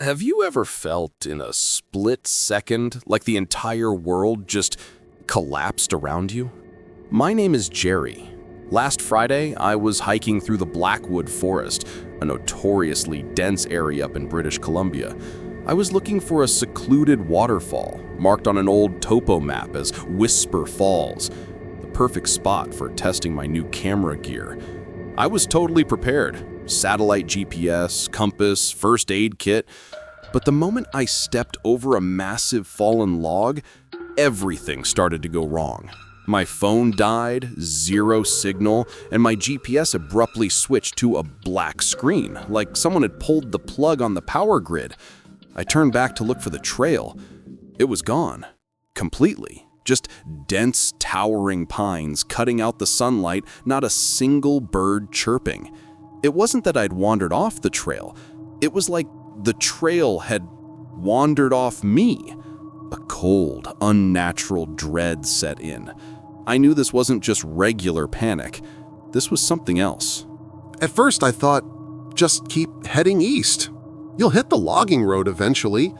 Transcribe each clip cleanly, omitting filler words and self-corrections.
Have you ever felt in a split second like the entire world just collapsed around you? My name is Jerry. Last Friday, I was hiking through the Blackwood Forest, a notoriously dense area up in British Columbia. I was looking for a secluded waterfall, marked on an old topo map as Whisper Falls, the perfect spot for testing my new camera gear. I was totally prepared. Satellite GPS, compass, first aid kit. But the moment I stepped over a massive fallen log, everything started to go wrong. My phone died, zero signal, and my GPS abruptly switched to a black screen, like someone had pulled the plug on the power grid. I turned back to look for the trail. It was gone. Completely. Just dense, towering pines cutting out the sunlight, not a single bird chirping. It wasn't that I'd wandered off the trail. It was like the trail had wandered off me. A cold, unnatural dread set in. I knew this wasn't just regular panic. This was something else. At first I thought, just keep heading east. You'll hit the logging road eventually.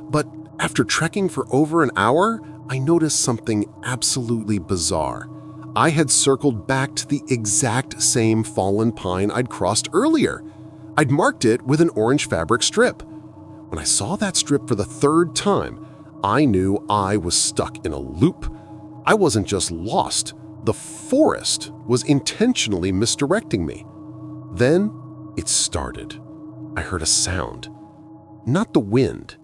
But after trekking for over an hour, I noticed something absolutely bizarre. I had circled back to the exact same fallen pine I'd crossed earlier. I'd marked it with an orange fabric strip. When I saw that strip for the third time, I knew I was stuck in a loop. I wasn't just lost. The forest was intentionally misdirecting me. Then it started. I heard a sound. Not the wind.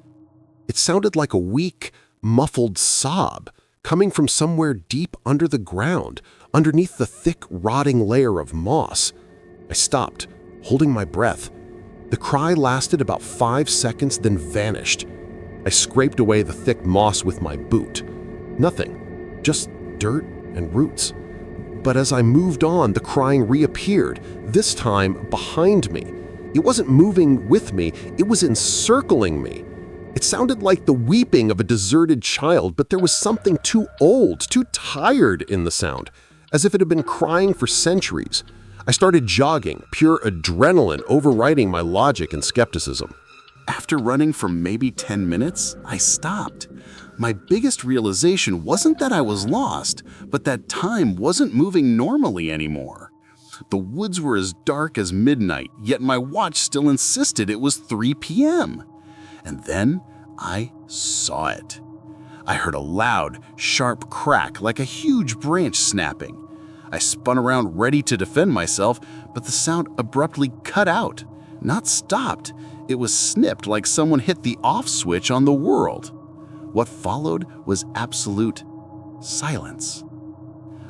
It sounded like a weak, muffled sob coming from somewhere deep under the ground, underneath the thick, rotting layer of moss. I stopped, holding my breath. The cry lasted about 5 seconds, then vanished. I scraped away the thick moss with my boot. Nothing, just dirt and roots. But as I moved on, the crying reappeared, this time behind me. It wasn't moving with me, it was encircling me. It sounded like the weeping of a deserted child, but there was something too old, too tired in the sound, as if it had been crying for centuries. I started jogging, pure adrenaline overriding my logic and skepticism. After running for maybe 10 minutes, I stopped. My biggest realization wasn't that I was lost, but that time wasn't moving normally anymore. The woods were as dark as midnight, yet my watch still insisted it was 3 p.m. And then I saw it. I heard a loud, sharp crack like a huge branch snapping. I spun around ready to defend myself, but the sound abruptly cut out. Not stopped, it was snipped like someone hit the off switch on the world. What followed was absolute silence.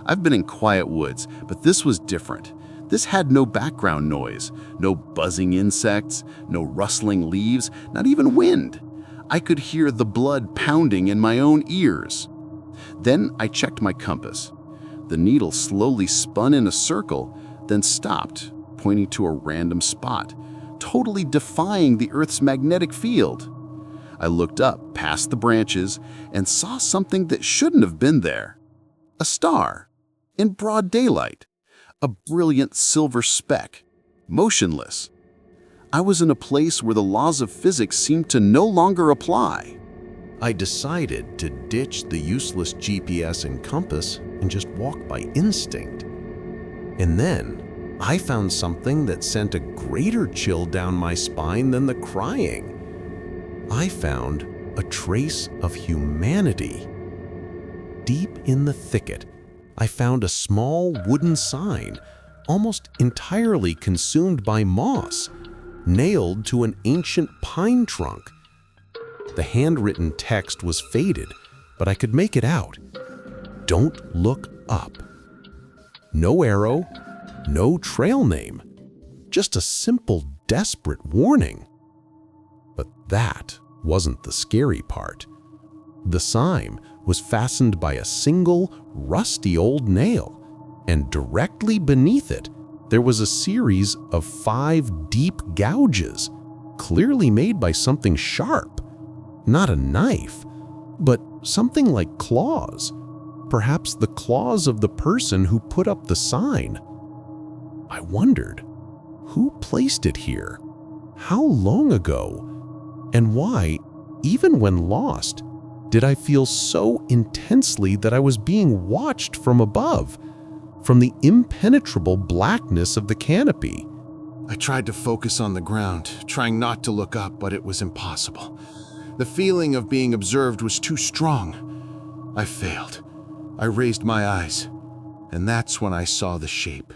I've been in quiet woods, but this was different. This had no background noise, no buzzing insects, no rustling leaves, not even wind. I could hear the blood pounding in my own ears. Then I checked my compass. The needle slowly spun in a circle, then stopped, pointing to a random spot, totally defying the Earth's magnetic field. I looked up past the branches and saw something that shouldn't have been there. A star, in broad daylight. A brilliant silver speck, motionless. I was in a place where the laws of physics seemed to no longer apply. I decided to ditch the useless GPS and compass and just walk by instinct. And then I found something that sent a greater chill down my spine than the crying. I found a trace of humanity. Deep in the thicket, I found a small wooden sign, almost entirely consumed by moss, nailed to an ancient pine trunk. The handwritten text was faded, but I could make it out. Don't look up. No arrow, no trail name, just a simple, desperate warning. But that wasn't the scary part. The sign was fastened by a single, rusty old nail, and directly beneath it, there was a series of 5 deep gouges, clearly made by something sharp. Not a knife, but something like claws. Perhaps the claws of the person who put up the sign. I wondered, who placed it here? How long ago? And why, even when lost, did I feel so intensely that I was being watched from above, from the impenetrable blackness of the canopy? I tried to focus on the ground, trying not to look up, but it was impossible. The feeling of being observed was too strong. I failed. I raised my eyes, and that's when I saw the shape.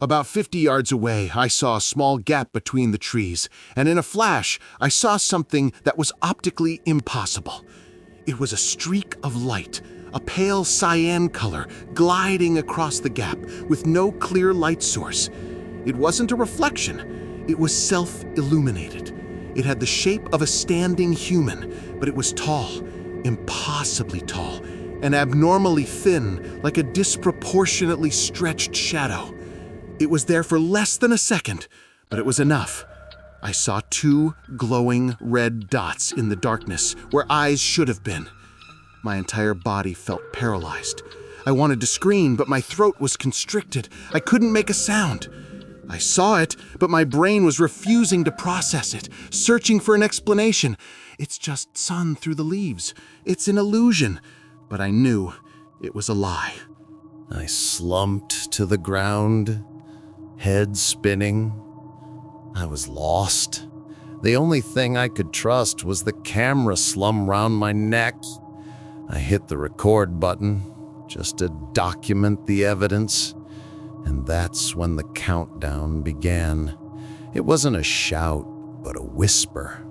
About 50 yards away, I saw a small gap between the trees, and in a flash, I saw something that was optically impossible. It was a streak of light, a pale cyan color, gliding across the gap with no clear light source. It wasn't a reflection. It was self-illuminated. It had the shape of a standing human, but it was tall, impossibly tall, and abnormally thin, like a disproportionately stretched shadow. It was there for less than a second, but it was enough. I saw 2 glowing red dots in the darkness where eyes should have been. My entire body felt paralyzed. I wanted to scream, but my throat was constricted. I couldn't make a sound. I saw it, but my brain was refusing to process it, searching for an explanation. It's just sun through the leaves. It's an illusion. But I knew it was a lie. I slumped to the ground, head spinning. I was lost. The only thing I could trust was the camera slung round my neck. I hit the record button just to document the evidence, and that's when the countdown began. It wasn't a shout, but a whisper,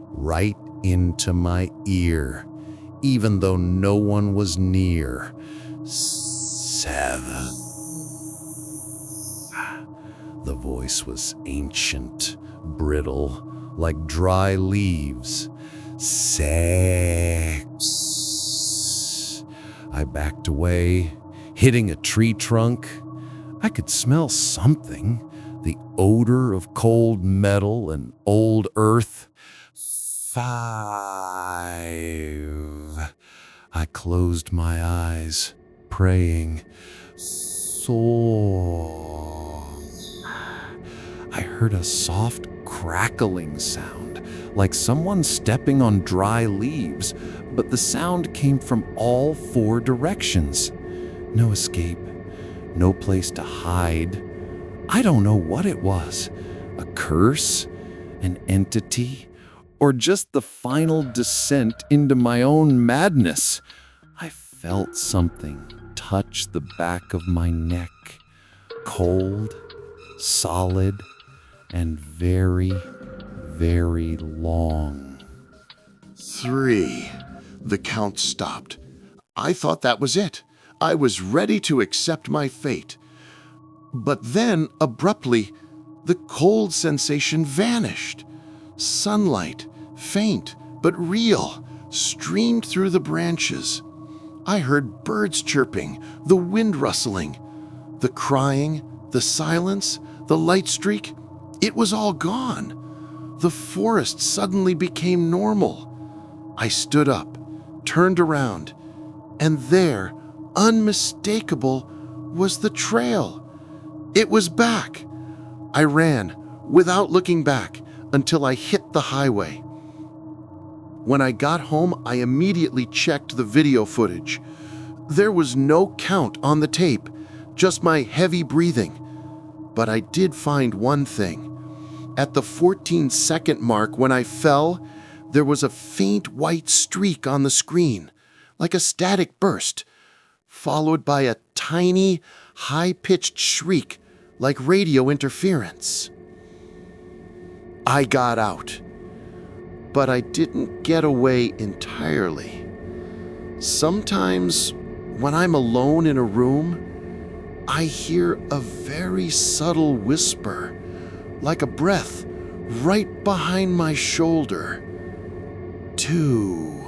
right into my ear, even though no one was near. 7. The voice was ancient, brittle, like dry leaves. 6. I backed away, hitting a tree trunk. I could smell something, the odor of cold metal and old earth. 5. I closed my eyes, praying. 4. I heard a soft crackling sound, like someone stepping on dry leaves, but the sound came from all 4 directions. No escape, no place to hide. I don't know what it was. A curse? An entity? Or just the final descent into my own madness? I felt something touch the back of my neck. Cold, solid, and very, very long. 3. The count stopped. I thought that was it. I was ready to accept my fate. But then, abruptly, the cold sensation vanished. Sunlight, faint but real, streamed through the branches. I heard birds chirping, the wind rustling. The crying, the silence, the light streak, it was all gone. The forest suddenly became normal. I stood up, turned around, and there, unmistakable, was the trail. It was back. I ran, without looking back, until I hit the highway. When I got home, I immediately checked the video footage. There was no count on the tape, just my heavy breathing. But I did find one thing. At the 14-second mark when I fell, there was a faint white streak on the screen, like a static burst, followed by a tiny, high-pitched shriek like radio interference. I got out, but I didn't get away entirely. Sometimes, when I'm alone in a room, I hear a very subtle whisper, like a breath, right behind my shoulder. 2.